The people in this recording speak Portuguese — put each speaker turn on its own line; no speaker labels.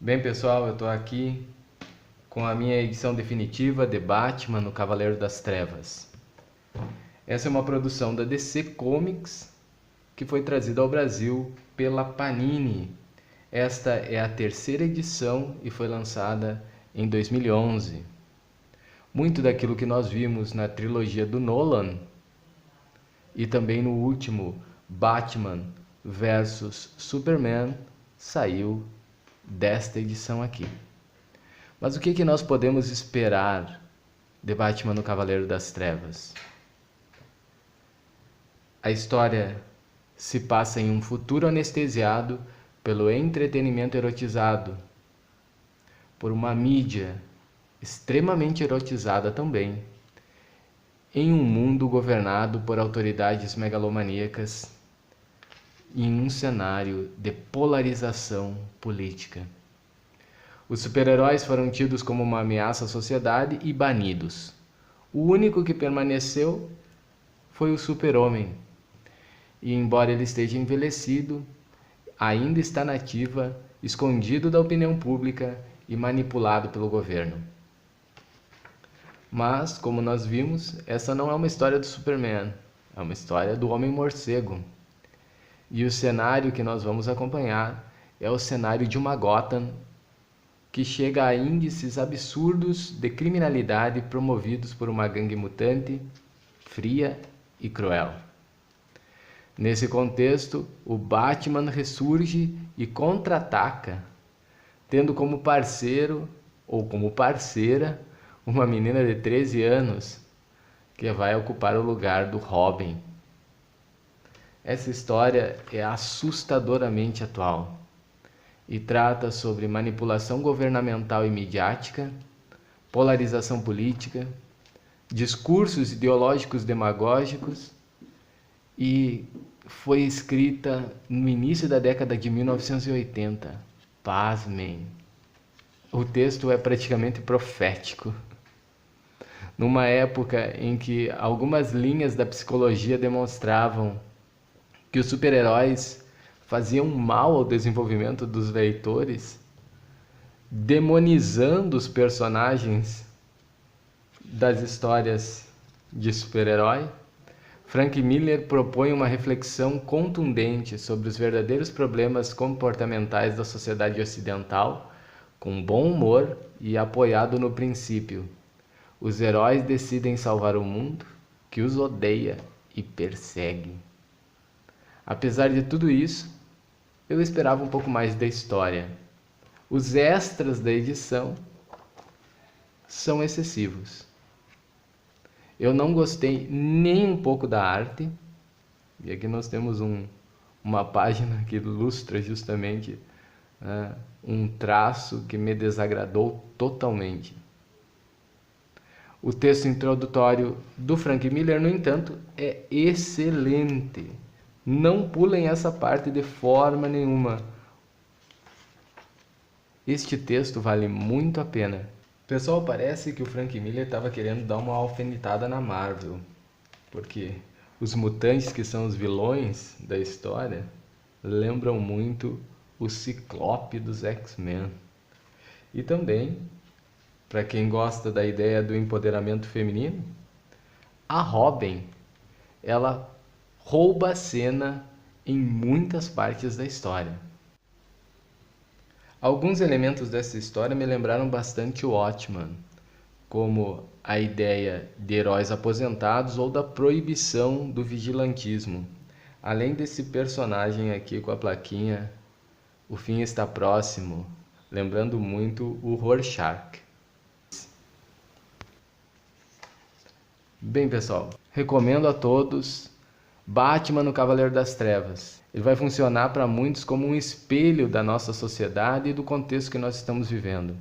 Bem, pessoal, eu estou aqui com a minha edição definitiva de Batman no Cavaleiro das Trevas. Essa é uma produção da DC Comics que foi trazida ao Brasil pela Panini. Esta é a terceira edição e foi lançada em 2011. Muito daquilo que nós vimos na trilogia do Nolan e também no último Batman vs Superman saiu desta edição aqui. Mas o que nós podemos esperar de Batman no Cavaleiro das Trevas? A história se passa em um futuro anestesiado pelo entretenimento erotizado, por uma mídia extremamente erotizada também, em um mundo governado por autoridades megalomaníacas e em um cenário de polarização política. Os super-heróis foram tidos como uma ameaça à sociedade e banidos. O único que permaneceu foi o Super-Homem. E embora ele esteja envelhecido, ainda está na ativa, escondido da opinião pública e manipulado pelo governo. Mas, como nós vimos, essa não é uma história do Superman, é uma história do Homem-Morcego. E o cenário que nós vamos acompanhar é o cenário de uma Gotham que chega a índices absurdos de criminalidade promovidos por uma gangue mutante, fria e cruel. Nesse contexto, o Batman ressurge e contra-ataca, tendo como parceiro ou como parceira uma menina de 13 anos que vai ocupar o lugar do Robin. Essa história é assustadoramente atual e trata sobre manipulação governamental e midiática, polarização política, discursos ideológicos demagógicos e foi escrita no início da década de 1980. Pasmem! O texto é praticamente profético. Numa época em que algumas linhas da psicologia demonstravam que os super-heróis faziam mal ao desenvolvimento dos leitores, demonizando os personagens das histórias de super-herói, Frank Miller propõe uma reflexão contundente sobre os verdadeiros problemas comportamentais da sociedade ocidental, com bom humor e apoiado no princípio: os heróis decidem salvar o mundo que os odeia e persegue. Apesar de tudo isso, eu esperava um pouco mais da história. Os extras da edição são excessivos. Eu não gostei nem um pouco da arte. E aqui nós temos uma página que ilustra justamente um traço que me desagradou totalmente. O texto introdutório do Frank Miller, no entanto, é excelente. Não pulem essa parte de forma nenhuma. Este texto vale muito a pena. Pessoal, parece que o Frank Miller estava querendo dar uma alfinetada na Marvel, porque os mutantes, que são os vilões da história, lembram muito o Ciclope dos X-Men. E também, para quem gosta da ideia do empoderamento feminino, a Robin, ela rouba a cena em muitas partes da história. Alguns elementos dessa história me lembraram bastante o Watchmen, como a ideia de heróis aposentados ou da proibição do vigilantismo. Além desse personagem aqui com a plaquinha "O fim está próximo", lembrando muito o Rorschach. Bem, pessoal, recomendo a todos Batman no Cavaleiro das Trevas. Ele vai funcionar para muitos como um espelho da nossa sociedade e do contexto que nós estamos vivendo.